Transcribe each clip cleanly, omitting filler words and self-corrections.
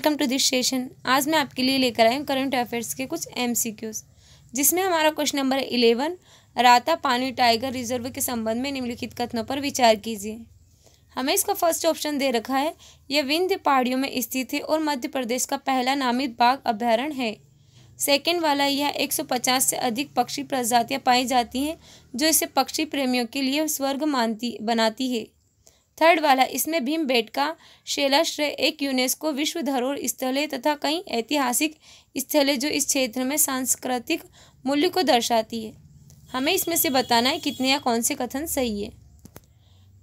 Welcome to this session. आज मैं आपके लिए लेकर आई हूँ करंट अफेयर्स के कुछ MCQs, जिसमें हमारा क्वेश्चन नंबर है 11। राता पानी टाइगर रिजर्व के संबंध में निम्नलिखित कथनों पर विचार कीजिए। हमें इसका फर्स्ट ऑप्शन दे रखा है, यह विंध्य पहाड़ियों में स्थित है और मध्य प्रदेश का पहला नामित बाघ अभ्यारण्य है। सेकेंड वाला, यह 150 से अधिक पक्षी प्रजातियाँ पाई जाती हैं, जो इसे पक्षी प्रेमियों के लिए स्वर्ग बनाती है। थर्ड वाला, इसमें भीमबेटका शैलाश्रय एक यूनेस्को विश्व धरोहर स्थल है तथा कई ऐतिहासिक स्थल है जो इस क्षेत्र में सांस्कृतिक मूल्य को दर्शाती है। हमें इसमें से बताना है कितने या कौन से कथन सही है।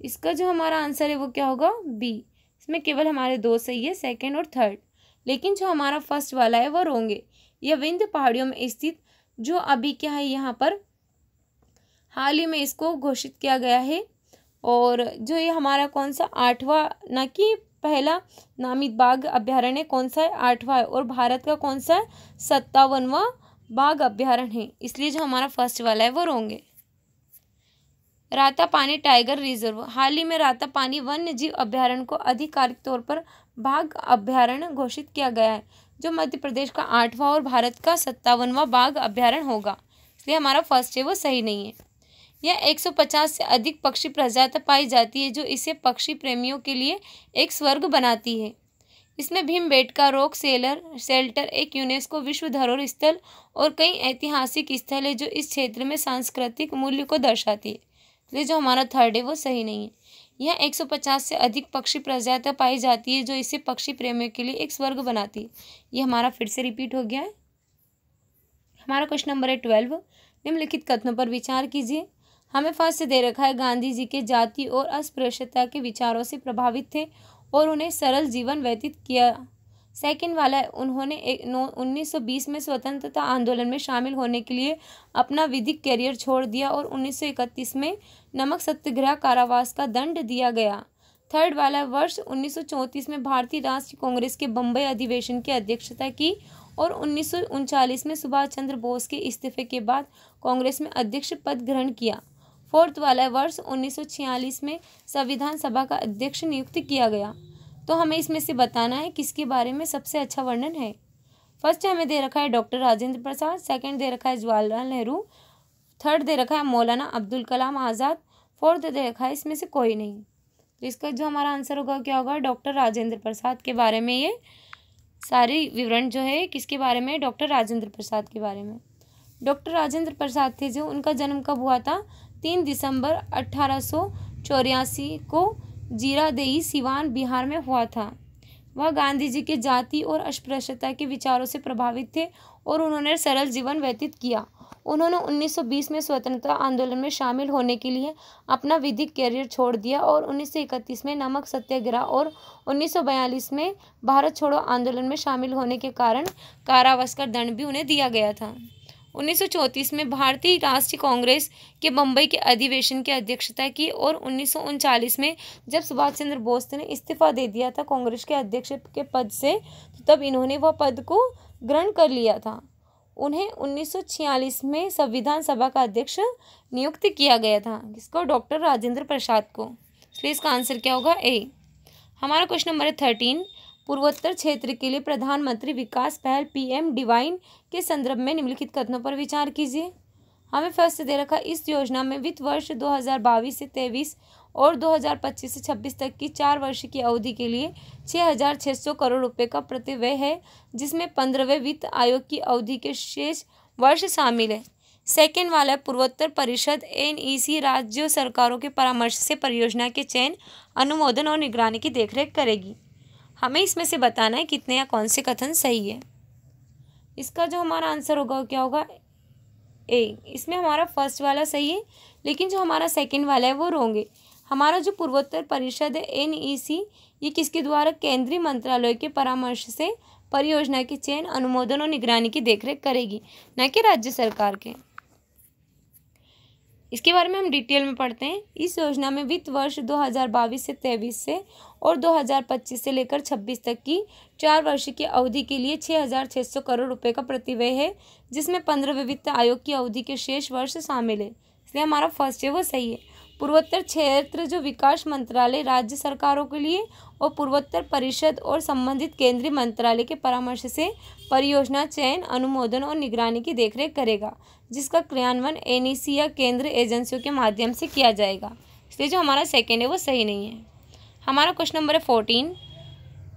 इसका जो हमारा आंसर है वो क्या होगा, बी। इसमें केवल हमारे दो सही है, सेकेंड और थर्ड, लेकिन जो हमारा फर्स्ट वाला है वो रॉन्ग है। यह विंध्य पहाड़ियों में स्थित, जो अभी क्या है यहाँ पर हाल ही में इसको घोषित किया गया है, और जो ये हमारा कौन सा 8वां, ना कि पहला नामित बाघ अभ्यारण्य कौन सा है, 8वां है, और भारत का कौन सा है 57वां बाघ अभ्यारण्य है, इसलिए जो हमारा फर्स्ट वाला है वो रॉन्ग है। राता पानी टाइगर रिजर्व, हाल ही में राता पानी वन्य जीव अभ्यारण्य को आधिकारिक तौर पर बाघ अभ्यारण्य घोषित किया गया है, जो मध्य प्रदेश का 8वां और भारत का 57वां बाघ अभ्यारण्य होगा, इसलिए हमारा फर्स्ट है वो सही नहीं है। यह 150 से अधिक पक्षी प्रजातियाँ पाई जाती है, जो इसे पक्षी प्रेमियों के लिए एक स्वर्ग बनाती है। इसमें भीमबेटका रॉक शेल्टर एक यूनेस्को विश्व धरोहर स्थल और कई ऐतिहासिक स्थल है जो इस क्षेत्र में सांस्कृतिक मूल्य को दर्शाती है, इसलिए जो हमारा थर्ड है वो सही नहीं है। यह 150 से अधिक पक्षी प्रजातियाँ पाई जाती है, जो इसे पक्षी प्रेमियों के लिए एक स्वर्ग बनाती है। यह हमारा फिर से रिपीट हो गया है। हमारा क्वेश्चन नंबर है 12। निम्नलिखित कथनों पर विचार कीजिए। हमें फर्स्ट दे रखा है, गांधी जी के जाति और अस्पृश्यता के विचारों से प्रभावित थे और उन्हें सरल जीवन व्यतीत किया। सेकंड वाला है, उन्होंने 1920 में स्वतंत्रता आंदोलन में शामिल होने के लिए अपना विधिक करियर छोड़ दिया और 1931 में नमक सत्याग्रह कारावास का दंड दिया गया। थर्ड वाला, वर्ष 1934 में भारतीय राष्ट्रीय कांग्रेस के बम्बई अधिवेशन की अध्यक्षता की और 1939 में सुभाष चंद्र बोस के इस्तीफे के बाद कांग्रेस में अध्यक्ष पद ग्रहण किया। फोर्थ वाला, वर्ष 1946 में संविधान सभा का अध्यक्ष नियुक्त किया गया। तो हमें इसमें से बताना है किसके बारे में सबसे अच्छा वर्णन है। फर्स्ट हमें दे रखा है डॉक्टर राजेंद्र प्रसाद, सेकंड दे रखा है जवाहरलाल नेहरू, थर्ड दे रखा है मौलाना अब्दुल कलाम आज़ाद, फोर्थ दे रखा है इसमें से कोई नहीं। तो इसका जो हमारा आंसर होगा क्या होगा, डॉक्टर राजेंद्र प्रसाद के बारे में। ये सारी विवरण जो है किसके बारे में, डॉक्टर राजेंद्र प्रसाद के बारे में। डॉक्टर राजेंद्र प्रसाद थे, जो उनका जन्म कब हुआ था, 3 दिसंबर 1884 को जीरादेई सिवान बिहार में हुआ था। वह गांधी जी के जाति और अस्पृश्यता के विचारों से प्रभावित थे और उन्होंने सरल जीवन व्यतीत किया। उन्होंने 1920 में स्वतंत्रता आंदोलन में शामिल होने के लिए अपना विधिक करियर छोड़ दिया और 1931 में नमक सत्याग्रह और 1942 में भारत छोड़ो आंदोलन में शामिल होने के कारण कारावास का दंड भी उन्हें दिया गया था। 1934 में भारतीय राष्ट्रीय कांग्रेस के बम्बई के अधिवेशन की अध्यक्षता की और 1939 में जब सुभाष चंद्र बोस ने इस्तीफा दे दिया था कांग्रेस के अध्यक्ष के पद से, तो तब इन्होंने वह पद को ग्रहण कर लिया था। उन्हें 1946 में संविधान सभा का अध्यक्ष नियुक्त किया गया था, जिसको डॉक्टर राजेंद्र प्रसाद को। इसलिए इसका आंसर क्या होगा, ए। हमारा क्वेश्चन नंबर 13। पूर्वोत्तर क्षेत्र के लिए प्रधानमंत्री विकास पहल PM डिवाइन के संदर्भ में निम्नलिखित कथनों पर विचार कीजिए। हमें फर्स्ट दे रखा, इस योजना में वित्त वर्ष 2022 से 23 और 2025 से 26 तक की 4 वर्ष की अवधि के लिए 6,600 करोड़ रुपए का प्रतिव्यय है, जिसमें 15वें वित्त आयोग की अवधि के शेष वर्ष शामिल है। सेकेंड वाला, पूर्वोत्तर परिषद NEC राज्य सरकारों के परामर्श से परियोजना के चयन, अनुमोदन और निगरानी की देखरेख करेगी। हमें इसमें से बताना है कितने या कौन से कथन सही है। इसका जो हमारा आंसर होगा क्या होगा, ए। इसमें हमारा फर्स्ट वाला सही है, लेकिन जो हमारा सेकंड वाला है वो रॉन्ग है। हमारा जो पूर्वोत्तर परिषद है NEC, ये किसके द्वारा, केंद्रीय मंत्रालय के परामर्श से परियोजना के चयन, अनुमोदन और निगरानी की देखरेख करेगी, न कि राज्य सरकार के। इसके बारे में हम डिटेल में पढ़ते हैं। इस योजना में वित्त वर्ष 2022 से 23 से और 2025 से लेकर 26 तक की 4 वर्ष की अवधि के लिए 6,600 करोड़ रुपए का प्रतिव्यय है, जिसमें 15वें वित्त आयोग की अवधि के शेष वर्ष शामिल है, इसलिए हमारा फर्स्ट है वो सही है। पूर्वोत्तर क्षेत्र जो विकास मंत्रालय राज्य सरकारों के लिए और पूर्वोत्तर परिषद और संबंधित केंद्रीय मंत्रालय के परामर्श से परियोजना चयन, अनुमोदन और निगरानी की देखरेख करेगा, जिसका क्रियान्वयन एनईसी या केंद्र एजेंसियों के माध्यम से किया जाएगा। इसलिए जो हमारा सेकेंड है वो सही नहीं है। हमारा क्वेश्चन नंबर है 14।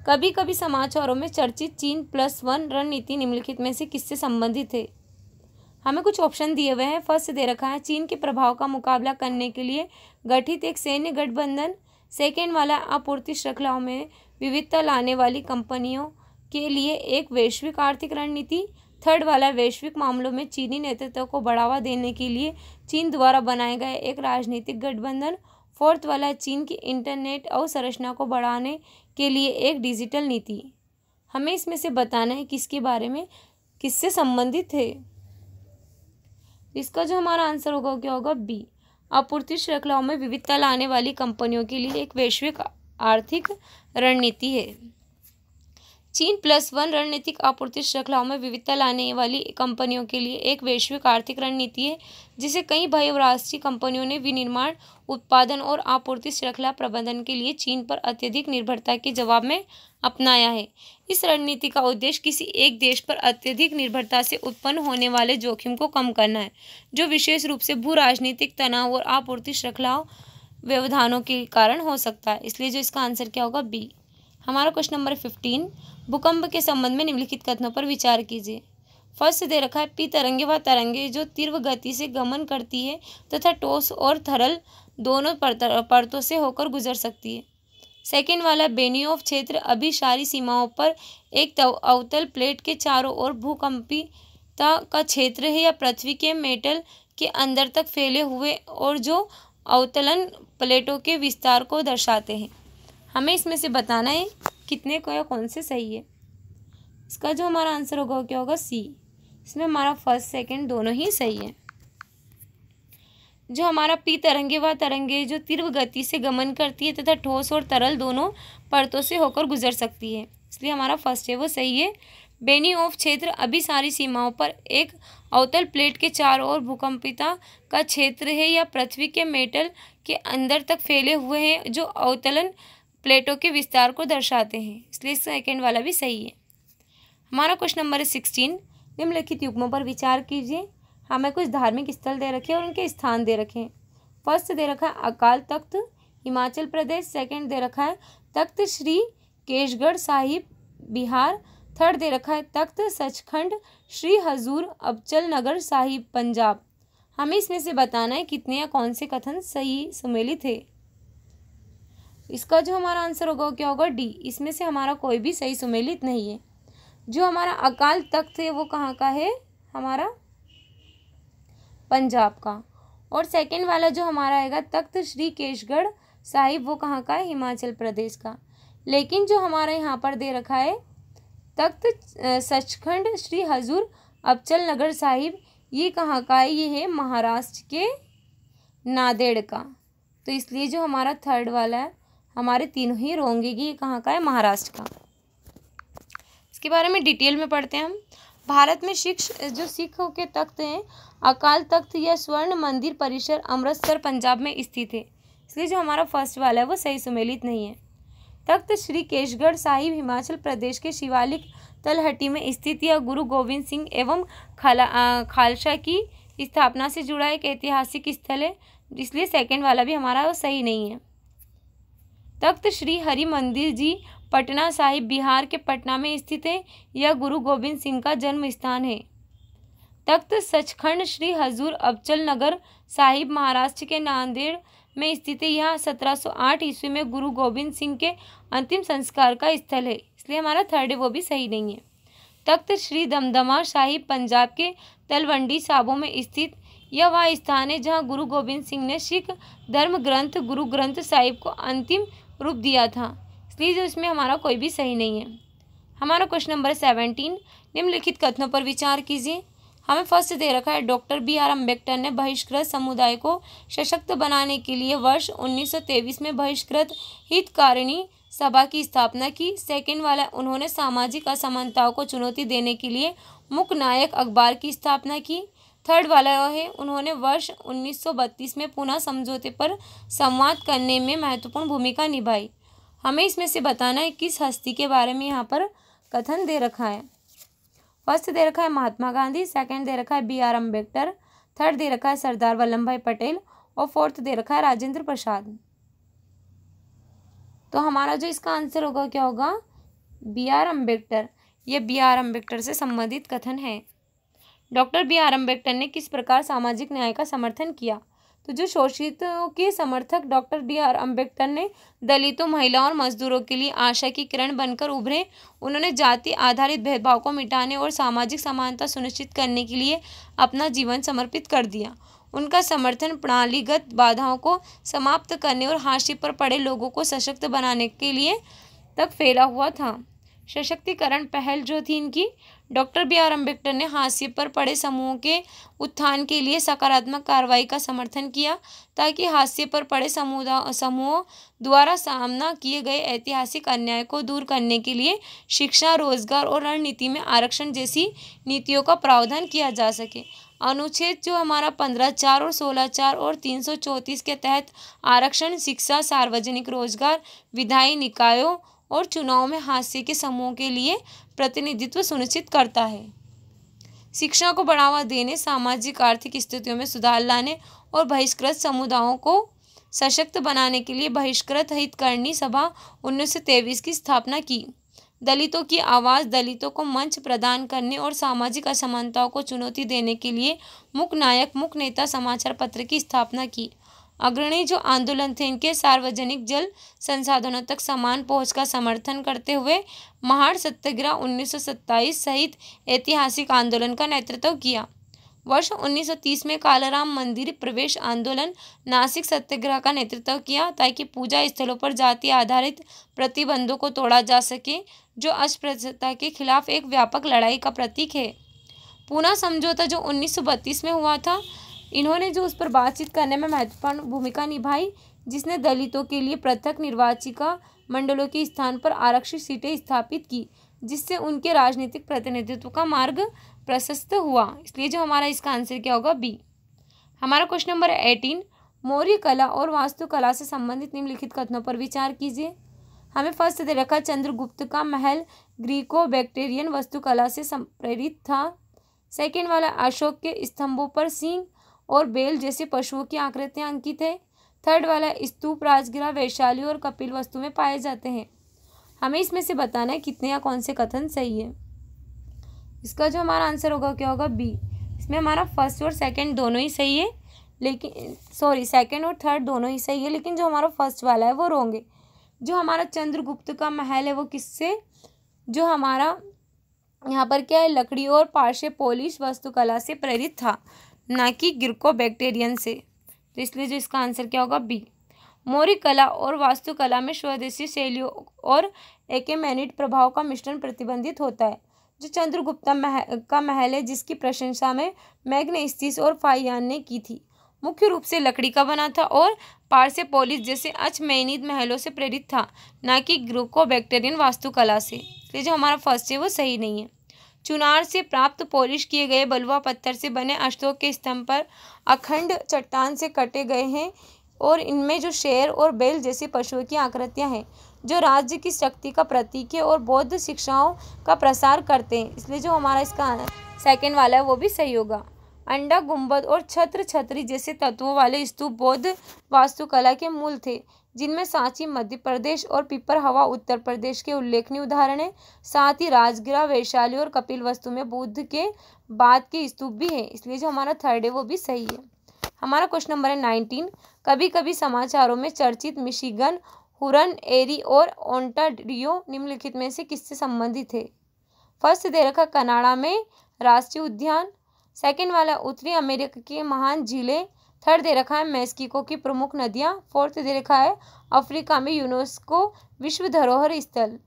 कभी कभी समाचारों में चर्चित चीन+1 रणनीति निम्नलिखित में से किससे संबंधित है? हमें कुछ ऑप्शन दिए हुए हैं। फर्स्ट दे रखा है चीन के प्रभाव का मुकाबला करने के लिए गठित एक सैन्य गठबंधन। सेकेंड वाला आपूर्ति श्रृंखलाओं में विविधता लाने वाली कंपनियों के लिए एक वैश्विक आर्थिक रणनीति। थर्ड वाला वैश्विक मामलों में चीनी नेतृत्व को बढ़ावा देने के लिए चीन द्वारा बनाए गए एक राजनीतिक गठबंधन। फोर्थ वाला चीन की इंटरनेट अवसंरचना को बढ़ाने के लिए एक डिजिटल नीति। हमें इसमें से बताना है किसके बारे में, किससे संबंधित है। इसका जो हमारा आंसर होगा क्या होगा? बी, आपूर्ति श्रृंखलाओं में विविधता लाने वाली कंपनियों के लिए एक वैश्विक आर्थिक रणनीति है। चीन+1 रणनीतिक आपूर्ति श्रृंखलाओं में विविधता लाने वाली कंपनियों के लिए एक वैश्विक आर्थिक रणनीति है, जिसे कई बहुराष्ट्रीय कंपनियों ने विनिर्माण, उत्पादन और आपूर्ति श्रृंखला प्रबंधन के लिए चीन पर अत्यधिक निर्भरता के जवाब में अपनाया है। इस रणनीति का उद्देश्य किसी एक देश पर अत्यधिक निर्भरता से उत्पन्न होने वाले जोखिम को कम करना है, जो विशेष रूप से भू राजनीतिक तनाव और आपूर्ति श्रृंखला व्यवधानों के कारण हो सकता है। इसलिए जो इसका आंसर क्या होगा? बी। हमारा क्वेश्चन नंबर 15। भूकंप के संबंध में निम्नलिखित कथनों पर विचार कीजिए। फर्स्ट दे रखा है पी तरंगे वह तरंगे जो तीव्र गति से गमन करती है तथा ठोस और तरल दोनों परतों से होकर गुजर सकती है। सेकेंड वाला बेनियोव क्षेत्र अभिसारी सीमाओं पर एक अवतल प्लेट के चारों ओर भूकंपिता का क्षेत्र है या पृथ्वी के मेटल के अंदर तक फैले हुए और जो अवतलन प्लेटों के विस्तार को दर्शाते हैं। हमें इसमें से बताना है कितने को या कौन से सही है। इसका जो हमारा आंसर होगा क्या होगा? सी। इसमें हमारा फर्स्ट सेकंड दोनों ही सही है। जो हमारा पी तरंगे वह तरंगे जो तीव्र गति से गमन करती है तथा ठोस और तरल दोनों परतों से होकर गुजर सकती है, इसलिए हमारा फर्स्ट है वो सही है। बेनियोव क्षेत्र अभिसारी सीमाओं पर एक अवतल प्लेट के चारों ओर भूकंपिता का क्षेत्र है या पृथ्वी के मेटल के अंदर तक फैले हुए हैं जो अवतलन प्लेटों के विस्तार को दर्शाते हैं, इसलिए सेकेंड वाला भी सही है। हमारा क्वेश्चन नंबर 16। निम्नलिखित युग्मों पर विचार कीजिए। हमें कुछ धार्मिक स्थल दे रखे हैं और उनके स्थान दे रखे हैं। फर्स्ट दे रखा है अकाल तख्त हिमाचल प्रदेश। सेकंड दे रखा है तख्त श्री केशगढ़ साहिब बिहार। थर्ड दे रखा है तख्त सचखंड श्री हजूर अबचल नगर साहिब पंजाब। हमें इसमें से बताना है कितने या कौन से कथन सही सुमेलित है। इसका जो हमारा आंसर होगा क्या होगा? डी। इसमें से हमारा कोई भी सही सुमेलित नहीं है। जो हमारा अकाल तख्त है वो कहाँ का है? हमारा पंजाब का। और सेकंड वाला जो हमारा आएगा तख्त श्री केशगढ़ साहिब वो कहाँ का है? हिमाचल प्रदेश का। लेकिन जो हमारा यहाँ पर दे रखा है तख्त सचखंड श्री हजूर अबचल नगर साहिब ये कहाँ का है? ये है महाराष्ट्र के नांदेड़ का। तो इसलिए जो हमारा थर्ड वाला है हमारे तीनों ही रोंगे कि ये कहाँ का है? महाराष्ट्र का। इसके बारे में डिटेल में पढ़ते हैं हम। भारत में सिखों के तख्त हैं अकाल तख्त या स्वर्ण मंदिर परिसर अमृतसर पंजाब में स्थित है, इसलिए जो हमारा फर्स्ट वाला है वो सही सुमेलित नहीं है। तख्त श्री केशगढ़ साहिब हिमाचल प्रदेश के शिवालिक तलहटी में स्थित यह गुरु गोविंद सिंह एवं खालसा की स्थापना से जुड़ा एक ऐतिहासिक स्थल है, इसलिए सेकंड वाला भी हमारा वो सही नहीं है। तख्त श्री हरि मंदिर जी पटना साहिब बिहार के पटना में स्थित है, यह गुरु गोविंद सिंह का जन्म स्थान है। तख्त सचखंड श्री हजूर अबचल नगर साहिब महाराष्ट्र के नांदेड़ में स्थित है, यह 1708 ईस्वी में गुरु गोविंद सिंह के अंतिम संस्कार का स्थल है, इसलिए हमारा थर्ड है वो भी सही नहीं है। तख्त श्री दमदमा साहिब पंजाब के तलवंडी साबो में स्थित यह वह स्थान है जहाँ गुरु गोविंद सिंह ने सिख धर्म ग्रंथ गुरु ग्रंथ साहिब को अंतिम रूप दिया था, इसलिए जो इसमें हमारा कोई भी सही नहीं है। हमारा क्वेश्चन नंबर 17। निम्नलिखित कथनों पर विचार कीजिए। हमें फर्स्ट दे रखा है डॉक्टर बी.आर. अम्बेडकर ने बहिष्कृत समुदाय को सशक्त बनाने के लिए वर्ष 1923 में बहिष्कृत हितकारिणी सभा की स्थापना की। सेकंड वाला उन्होंने सामाजिक असमानताओं को चुनौती देने के लिए मुक नायक अखबार की स्थापना की। थर्ड वाला है, उन्होंने वर्ष 1932 में पुनः समझौते पर संवाद करने में महत्वपूर्ण भूमिका निभाई। हमें इसमें से बताना है किस हस्ती के बारे में यहाँ पर कथन दे रखा है। फर्स्ट दे रखा है महात्मा गांधी, सेकंड दे रखा है B.R. अम्बेडकर, थर्ड दे रखा है सरदार वल्लभ भाई पटेल और फोर्थ दे रखा है राजेंद्र प्रसाद। तो हमारा जो इसका आंसर होगा क्या होगा, B.R. अम्बेडकर। ये B.R. अम्बेडकर से संबंधित कथन है। Doctor B.R. अम्बेडकर ने किस प्रकार सामाजिक न्याय का समर्थन किया। तो जो शोषितों के समर्थक डॉक्टर B.R. अम्बेडकर ने दलितों, महिलाओं और मजदूरों के लिए आशा की किरण बनकर उभरे। उन्होंने जाति आधारित भेदभाव को मिटाने और सामाजिक समानता सुनिश्चित करने के लिए अपना जीवन समर्पित कर दिया। उनका समर्थन प्रणालीगत बाधाओं को समाप्त करने और हाशिए पर पड़े लोगों को सशक्त बनाने के लिए तक फैला हुआ था। सशक्तिकरण पहल जो थी इनकी, डॉक्टर B.R. अम्बेडकर ने हाशिए पर पड़े समूहों के उत्थान के लिए सकारात्मक कार्रवाई का समर्थन किया, ताकि हाशिए पर पड़े समूहों द्वारा सामना किए गए ऐतिहासिक अन्याय को दूर करने के लिए शिक्षा, रोजगार और रणनीति में आरक्षण जैसी नीतियों का प्रावधान किया जा सके। अनुच्छेद जो हमारा 15(4) और 16(4) और 334 के तहत आरक्षण, शिक्षा, सार्वजनिक रोजगार, विधायी निकायों और चुनाव में हाशिए के समूहों के लिए प्रतिनिधित्व सुनिश्चित करता है। शिक्षा को बढ़ावा देने, सामाजिक आर्थिक स्थितियों में सुधार लाने और बहिष्कृत समुदायों को सशक्त बनाने के लिए बहिष्कृत हितकारिणी सभा 1923 की स्थापना की। दलितों की आवाज़, दलितों को मंच प्रदान करने और सामाजिक असमानताओं को चुनौती देने के लिए मुख्य नायक, मुख्य नेता समाचार पत्र की स्थापना की। अग्रणी जो आंदोलन थे इनके सार्वजनिक जल संसाधनों तक समान पहुंच का समर्थन करते हुए महाड़ सत्याग्रह 1927 सहित ऐतिहासिक आंदोलन का नेतृत्व किया। वर्ष 1930 में कालाराम मंदिर प्रवेश आंदोलन, नासिक सत्याग्रह का नेतृत्व किया, ताकि पूजा स्थलों पर जाति आधारित प्रतिबंधों को तोड़ा जा सके, जो अस्पृश्यता के खिलाफ एक व्यापक लड़ाई का प्रतीक है। पूना समझौता जो 1932 में हुआ था, इन्होंने जो उस पर बातचीत करने में महत्वपूर्ण भूमिका निभाई, जिसने दलितों के लिए पृथक निर्वाचिका मंडलों के स्थान पर आरक्षित सीटें स्थापित की, जिससे उनके राजनीतिक प्रतिनिधित्व का मार्ग प्रशस्त हुआ। इसलिए जो हमारा इसका आंसर क्या होगा, बी। हमारा क्वेश्चन नंबर 18, मौर्य कला और वास्तुकला से संबंधित निम्नलिखित कथनों पर विचार कीजिए। हमें फर्स्ट दे रखा चंद्रगुप्त का महल ग्रीको बैक्टेरियन वास्तुकला से प्रेरित था। सेकेंड वाला अशोक के स्तंभों पर सिंह और बैल जैसे पशुओं की आकृतियां अंकित है। थर्ड वाला स्तूप राजगृह, वैशाली और कपिल वस्तु में पाए जाते हैं। हमें इसमें से बताना है कितने या कौन से कथन सही है। इसका जो हमारा आंसर होगा क्या होगा, बी। इसमें हमारा फर्स्ट और सेकंड दोनों ही सही है, लेकिन सेकंड और थर्ड दोनों ही सही है, लेकिन जो हमारा फर्स्ट वाला है वो रॉन्ग है। जो हमारा चंद्रगुप्त का महल है वो किससे, जो हमारा यहाँ पर क्या है, लकड़ी और पार्श्व पॉलिश वास्तुकला से प्रेरित था, ना कि ग्रीको बैक्टेरियन से। तो इसलिए जो इसका आंसर क्या होगा, बी। मौर्य कला और वास्तुकला में स्वदेशी शैलियों और एकेमेनिड प्रभाव का मिश्रण प्रतिबंधित होता है। जो चंद्रगुप्त का महल है, जिसकी प्रशंसा में मैग्नेस्टिस और फाहियान ने की थी, मुख्य रूप से लकड़ी का बना था और पार्श्व पॉलिश जैसे अचमेनिद महलों से प्रेरित था, ना कि ग्रीको बैक्टेरियन वास्तुकला से। इसलिए जो हमारा फर्स्ट है वो सही नहीं है। चुनार से प्राप्त पॉलिश किए गए बलुआ पत्थर से बने अशोक के स्तंभ पर अखंड चट्टान से कटे गए हैं और इनमें जो शेर और बैल जैसे पशुओं की आकृतियां हैं, जो राज्य की शक्ति का प्रतीक है और बौद्ध शिक्षाओं का प्रसार करते हैं। इसलिए जो हमारा इसका सेकंड वाला है वो भी सही होगा। अंडा, गुंबद और छत्र छतरी जैसे तत्वों वाले स्तूप बौद्ध वास्तुकला के मूल थे, जिनमें सांची मध्य प्रदेश और पिपरहवा उत्तर प्रदेश के उल्लेखनीय उदाहरण हैं। साथ ही राजगृह, वैशाली और कपिल वस्तु में बुद्ध के बाद के स्तूप भी हैं। इसलिए जो हमारा थर्ड है वो भी सही है। हमारा क्वेश्चन नंबर है 19, कभी कभी समाचारों में चर्चित मिशिगन, हुरन, एरी और ओंटारियो निम्नलिखित में से किससे संबंधित है। फर्स्ट दे रखा कनाडा में राष्ट्रीय उद्यान, सेकेंड वाला उत्तरी अमेरिका की महान झीलें, थर्ड दे रखा है मेक्सिको की प्रमुख नदियाँ, फोर्थ दे रखा है अफ्रीका में यूनेस्को विश्व धरोहर स्थल।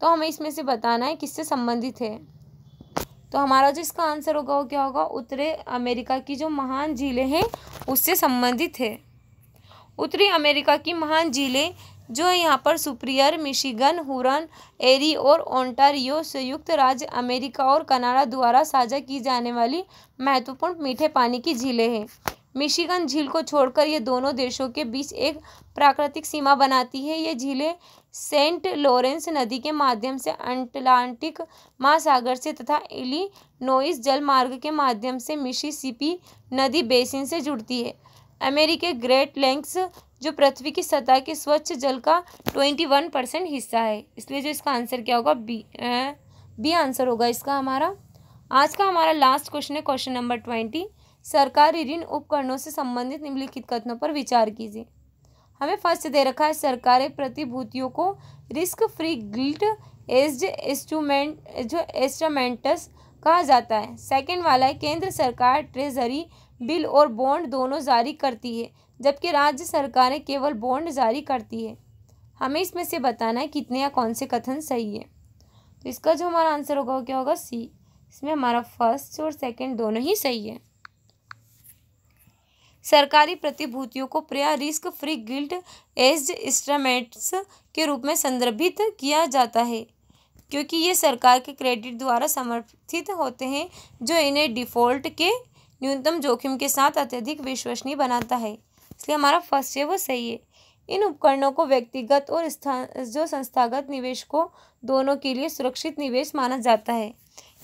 तो हमें इसमें से बताना है किससे संबंधित है। तो हमारा जो इसका आंसर होगा वो क्या होगा, उत्तरी अमेरिका की जो महान झीलें हैं उससे संबंधित है। उत्तरी अमेरिका की महान झीलें जो यहाँ पर सुपीरियर, मिशिगन, हुरन, एरी और ओंटारियो संयुक्त राज्य अमेरिका और कनाडा द्वारा साझा की जाने वाली महत्वपूर्ण मीठे पानी की झीलें हैं। मिशिगन झील को छोड़कर ये दोनों देशों के बीच एक प्राकृतिक सीमा बनाती है। ये झीलें सेंट लॉरेंस नदी के माध्यम से अटलांटिक महासागर से तथा इलिनोइस जलमार्ग के माध्यम से मिसिसिपी नदी बेसिन से जुड़ती है। अमेरिकी ग्रेट लैंक्स जो पृथ्वी की सतह के स्वच्छ जल का 21% हिस्सा है, इसलिए जो इसका आंसर क्या होगा, बी आंसर होगा इसका हमारा। आज का हमारा लास्ट क्वेश्चन है क्वेश्चन नंबर 20। सरकारी ऋण उपकरणों से संबंधित निम्नलिखित कथनों पर विचार कीजिए। हमें फर्स्ट दे रखा है सरकारी प्रतिभूतियों को risk free guilt aged instruments कहा जाता है। सेकंड वाला है केंद्र सरकार ट्रेजरी बिल और बॉन्ड दोनों जारी करती है, जबकि राज्य सरकारें केवल बॉन्ड जारी करती है। हमें इसमें से बताना है कितने या कौन से कथन सही है। तो इसका जो हमारा आंसर होगा वो क्या होगा, सी। इसमें हमारा फर्स्ट और सेकंड दोनों ही सही है। सरकारी प्रतिभूतियों को प्रायः risk free guilt aged instruments के रूप में संदर्भित किया जाता है, क्योंकि ये सरकार के क्रेडिट द्वारा समर्थित होते हैं, जो इन्हें डिफ़ॉल्ट के न्यूनतम जोखिम के साथ अत्यधिक विश्वसनीय बनाता है। इसलिए हमारा फर्स्ट है वो सही है। इन उपकरणों को व्यक्तिगत और संस्थागत निवेशकों दोनों के लिए सुरक्षित निवेश माना जाता है।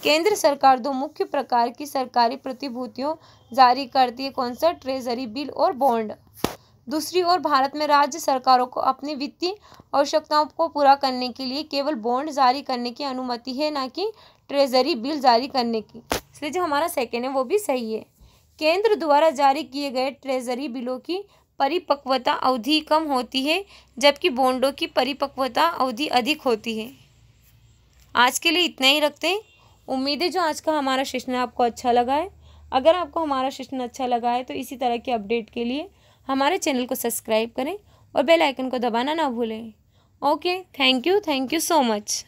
केंद्र सरकार दो मुख्य प्रकार की सरकारी प्रतिभूतियों जारी करती है, कौन सा, ट्रेजरी बिल और बॉन्ड। दूसरी ओर भारत में राज्य सरकारों को अपनी वित्तीय आवश्यकताओं को पूरा करने के लिए केवल बॉन्ड जारी करने की अनुमति है, ना कि ट्रेजरी बिल जारी करने की। इसलिए जो हमारा सेकेंड है वो भी सही है। केंद्र द्वारा जारी किए गए ट्रेजरी बिलों की परिपक्वता अवधि कम होती है, जबकि बॉन्डों की परिपक्वता अवधि अधिक होती है। आज के लिए इतना ही रखते हैं। उम्मीद है जो आज का हमारा सेशन आपको अच्छा लगा है। अगर आपको हमारा सेशन अच्छा लगा है तो इसी तरह के अपडेट के लिए हमारे चैनल को सब्सक्राइब करें और बेल आइकन को दबाना ना भूलें। Okay, thank you so much.